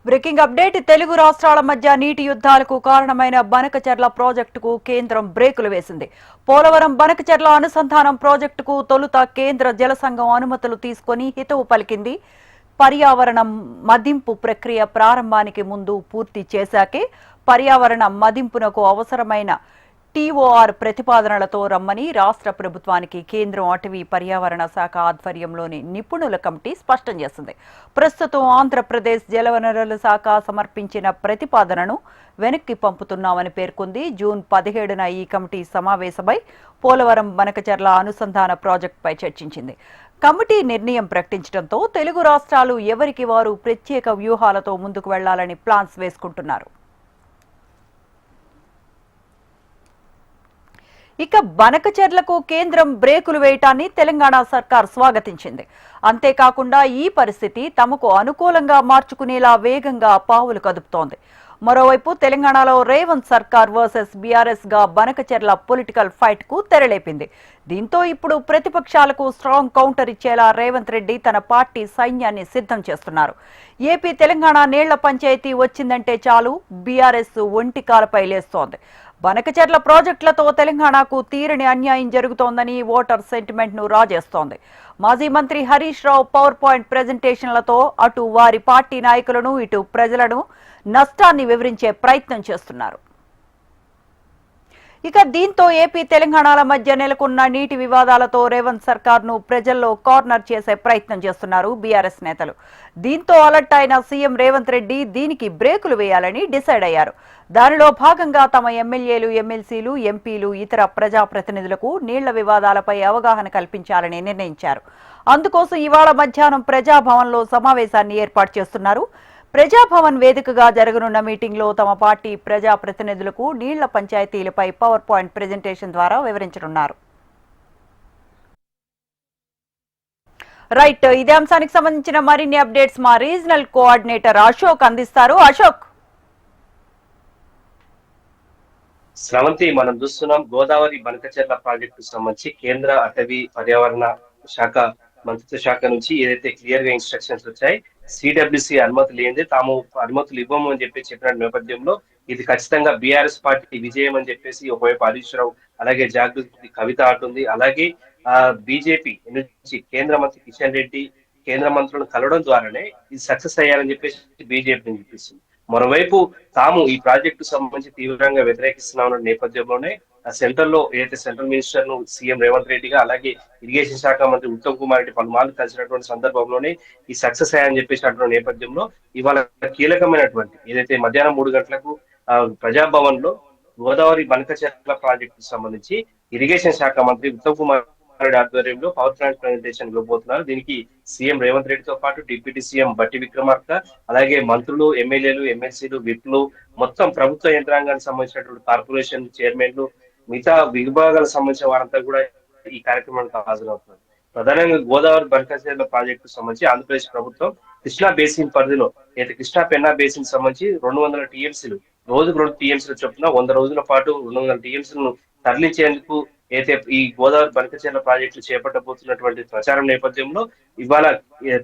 Breaking update Telugu రాష్ట్రాల మధ్య నీటి యుద్ధాలకు కారణమైన బనకచెర్ల ప్రాజెక్టుకు కేంద్రం బ్రేకులు వేసింది. పోలవరం బనకచెర్ల అనుసంధానం ప్రాజెక్టుకు తొలుత కేంద్ర జల సంఘం అనుమతులు తీసుకొని హితవు పలికింది. పర్యావరణం మదింపు ప్రక్రియ ప్రారంభానికి ముందు పూర్తి చేశాకే పర్యావరణ మదింపునకు అవసరమైన టీఓఆర్ ప్రతిపాదనలతో రమ్మని రాష్ట్ర ప్రభుత్వానికి కేంద్రం అటవీ పర్యావరణ శాఖ ఆధ్వర్యంలోని నిపుణుల కమిటీ స్పష్టం చేసింది. ప్రస్తుతం ఆంధ్రప్రదేశ్ జలవనరుల శాఖ సమర్పించిన ప్రతిపాదనను వెనక్కి పంపుతున్నామని పేర్కొంది. జూన్ 17న ఈ కమిటీ సమావేశమై పోలవరం బనకచెర్ల అనుసంధాన ప్రాజెక్టుపై చర్చించింది. కమిటీ నిర్ణయం ప్రకటించడంతో తెలుగు రాష్ట్రాలు ఎవరికి వారు ప్రత్యేక వ్యూహాలతో ముందుకు వెళ్లాలని ప్లాన్స్ వేసుకుంటున్నారు. ఇక బనకచెర్లకు కేంద్రం బ్రేకులు వేయటాన్ని తెలంగాణ సర్కార్ స్వాగతించింది. అంతేకాకుండా ఈ పరిస్థితి తమకు అనుకూలంగా మార్చుకునేలా వేగంగా పావులు కదుపుతోంది. మరోవైపు తెలంగాణలో రేవంత్ సర్కార్ వర్సెస్ బీఆర్ఎస్ గా బనకచెర్ల పొలిటికల్ ఫైట్ కు తెరలేపింది. దీంతో ఇప్పుడు ప్రతిపక్షాలకు స్ట్రాంగ్ కౌంటర్ ఇచ్చేలా రేవంత్ రెడ్డి తన పార్టీ సైన్యాన్ని సిద్ధం చేస్తున్నారు. ఏపీ తెలంగాణ నీళ్ల పంచాయతీ వచ్చిందంటే చాలు బీఆర్ఎస్ ఒంటికాలపై లేస్తోంది. బనకచెర్ల ప్రాజెక్టులతో తెలంగాణకు తీరని అన్యాయం జరుగుతోందని ఓటర్ సెంటిమెంట్ ను రాజేస్తోంది. మాజీ మంత్రి హరీష్ రావు పవర్ పాయింట్ ప్రెజెంటేషన్లతో అటు వారి పార్టీ నాయకులను ఇటు ప్రజలను నష్టాన్ని వివరించే ప్రయత్నం చేస్తున్నారు. ఇక దీంతో ఏపీ తెలంగాణల మధ్య నెలకొన్న నీటి వివాదాలతో రేవంత్ సర్కార్ ను ప్రజల్లో కార్నర్ చేసే ప్రయత్నం చేస్తున్నారు బీఆర్ఎస్ నేతలు. దీంతో అలర్ట్ అయిన సీఎం రేవంత్ రెడ్డి దీనికి బ్రేకులు వేయాలని డిసైడ్ అయ్యారు. దానిలో భాగంగా తమ ఎమ్మెల్యేలు, ఎమ్మెల్సీలు, ఎంపీలు, ఇతర ప్రజాప్రతినిధులకు నీళ్ల వివాదాలపై అవగాహన కల్పించాలని నిర్ణయించారు. అందుకోసం ఇవాళ మధ్యాహ్నం ప్రజాభవన్లో సమావేశాన్ని ఏర్పాటు చేస్తున్నారు. ప్రజాభవన్ వేదికగా జరగనున్న మీటింగ్లో తమ పార్టీ ప్రజాప్రతినిధులకు నీళ్ల పంచాయతీలపై పవర్ పాయింట్ ప్రెజెంటేషన్ ద్వారా వివరించనున్నారు. రైట్, ఇదే అంశానికి సంబంధించిన మరిన్ని అప్డేట్స్ మా రీజనల్ కోఆర్డినేటర్ అశోక్ అందిస్తారు. అశోక్. స్రవంతి, మనం చూస్తున్నాం గోదావరి బనకచెర్ల ప్రాజెక్టు సంబంధించి కేంద్ర అటవీ పర్యావరణ శాఖ మంత్రిత్వ శాఖ నుంచి ఏదైతే క్లియర్ గా ఇన్స్ట్రక్షన్స్ వచ్చాయి, సిడబ్ల్యూసి అనుమతి లేనిదే తాము అనుమతులు ఇవ్వము అని చెప్పిన నేపథ్యంలో ఇది ఖచ్చితంగా బీఆర్ఎస్ పార్టీ విజయం అని చెప్పేసి ఒకవైపు హరీష్ రావు, అలాగే జాగృతి కవిత అంటుంది. అలాగే బీజేపీ నుంచి కేంద్ర మంత్రి కిషన్ రెడ్డి కేంద్ర మంత్రులను కలవడం ద్వారానే ఇది సక్సెస్ అయ్యారని చెప్పేసి బీజేపీని చూపిస్తుంది. మరోవైపు తాము ఈ ప్రాజెక్టు సంబంధించి తీవ్రంగా వ్యతిరేకిస్తున్న నేపథ్యంలోనే సెంట్రల్ లో ఏదైతే సెంట్రల్ మినిస్టర్ ను సీఎం రేవంత్ రెడ్డిగా, అలాగే ఇరిగేషన్ శాఖ మంత్రి ఉత్తమ్ కుమార్ రెడ్డి పలుమార్లు కలిసినటువంటి సందర్భంలోనే ఈ సక్సెస్ అయ్యాయని చెప్పేసినటువంటి నేపథ్యంలో ఇవాళ కీలకమైనటువంటి ఏదైతే మధ్యాహ్నం 3 గంటలకు ప్రజాభవన్ లో గోదావరి బనకచెర్ల ప్రాజెక్టు సంబంధించి ఇరిగేషన్ శాఖ మంత్రి ఉత్తమ్ కుమార్ రెడ్డి ఆధ్వర్యంలో పవర్ ప్లాంట్ ప్రెజెంటేషన్ ఇవ్వబోతున్నారు. దీనికి సీఎం రేవంత్ రెడ్డితో పాటు డిప్యూటీ సీఎం బట్టి విక్రమార్క, అలాగే మంత్రులు, ఎమ్మెల్యేలు, ఎమ్మెల్సీలు, విప్లు, మొత్తం ప్రభుత్వ యంత్రాంగానికి సంబంధించినటువంటి కార్పొరేషన్ చైర్మన్లు, మిగతా విభాగాలకు సంబంధించిన వారంతా కూడా ఈ కార్యక్రమానికి హాజరవుతున్నారు. ప్రధానంగా గోదావరి బనకచెర్ల ప్రాజెక్టు సంబంధించి ఆంధ్రప్రదేశ్ ప్రభుత్వం కృష్ణా బేసిన్ పరిధిలో అయితే కృష్ణా పెన్నా బేసిన్ సంబంధించి 200 టీఎంసీలు రోజుకు 2 టీఎంసీలు చొప్పున 100 రోజుల పాటు 200 టీఎంసీలను తరలించేందుకు అయితే ఈ గోదావరి బనకచెర్ల ప్రాజెక్టులు చేపట్టబోతున్నటువంటి ప్రచారం నేపథ్యంలో ఇవాళ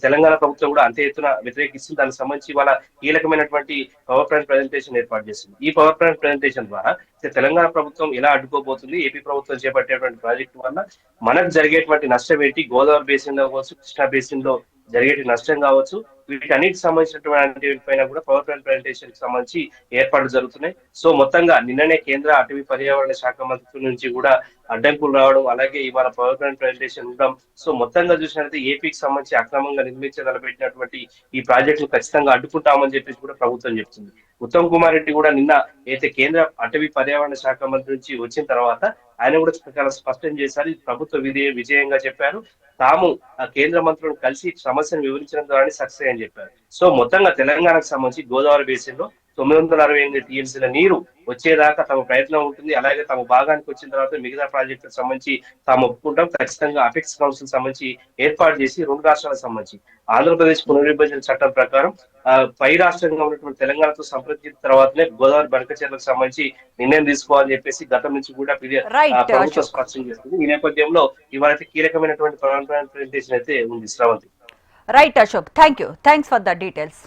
తెలంగాణ ప్రభుత్వం కూడా అంతే ఎత్తున వ్యతిరేకిస్తుంది. దానికి సంబంధించి ఇవాళ కీలకమైనటువంటి పవర్ పాయింట్ ప్రెజెంటేషన్ ఏర్పాటు చేసింది. ఈ పవర్ పాయింట్ ప్రెజెంటేషన్ ద్వారా తెలంగాణ ప్రభుత్వం ఎలా అడ్డుకోబోతుంది, ఏపీ ప్రభుత్వం చేపట్టేటువంటి ప్రాజెక్టు వల్ల మనకు జరిగేటువంటి నష్టం ఏంటి, గోదావరి బేసిన్ లో కావచ్చు, కృష్ణా బేసిన్ లో జరిగే నష్టం కావచ్చు, వీటన్నిటికి సంబంధించినటువంటి పైన కూడా పవర్ ప్లాంట్ ప్రెజెంటేషన్ కి సంబంధించి ఏర్పాట్లు జరుగుతున్నాయి. సో మొత్తంగా నిన్ననే కేంద్ర అటవీ పర్యావరణ శాఖ మంత్రి నుంచి కూడా అడ్డంకులు రావడం, అలాగే ఇవాళ పవర్ ప్లాంట్ ప్రెజెంటేషన్ ఉండడం, సో మొత్తంగా చూసినట్లయితే ఏపీకి సంబంధించి అక్రమంగా నిర్మించగలబెట్టినటువంటి ఈ ప్రాజెక్టులు ఖచ్చితంగా అడ్డుకుంటామని చెప్పేసి కూడా ప్రభుత్వం చెప్తుంది. ఉత్తమ్ కుమార్ రెడ్డి కూడా నిన్న అయితే కేంద్ర అటవీ పర్యావరణ శాఖ మంత్రి నుంచి వచ్చిన తర్వాత ఆయన కూడా చాలా స్పష్టం చేశారు. ఇది ప్రభుత్వ విజయంగా చెప్పారు. తాము కేంద్ర మంత్రులను కలిసి సమస్యను వివరించడం ద్వారా సక్సెస్ అని చెప్పారు. సో మొత్తంగా తెలంగాణకు సంబంధించి గోదావరి బేసిన్ లో 968 టీఎంసీల నీరు వచ్చేదాకా తమ ప్రయత్నం ఉంటుంది. అలాగే తమ భాగానికి వచ్చిన తర్వాత మిగతా ప్రాజెక్టులకు సంబంధించి తాము ఒప్పుకుంటాం. ఖచ్చితంగా అపెక్స్ కౌన్సిల్ సంబంధించి ఏర్పాటు చేసి 2 రాష్ట్రాలకు సంబంధించి ఆంధ్రప్రదేశ్ పునర్విభజన చట్టం ప్రకారం పై రాష్ట్రంగా ఉన్నటువంటి తెలంగాణతో సంప్రదించిన తర్వాతనే గోదావరి బనకచెర్లకు సంబంధించి నిర్ణయం తీసుకోవాలని చెప్పేసి గతం నుంచి కూడా ప్రభుత్వం స్పష్టం చేస్తుంది. ఈ నేపథ్యంలో ఇవాళ కీలకమైనటువంటి ప్రెజెంటేషన్ అయితే ఉంది. Sravanthi. Right Ashok, thanks for the details.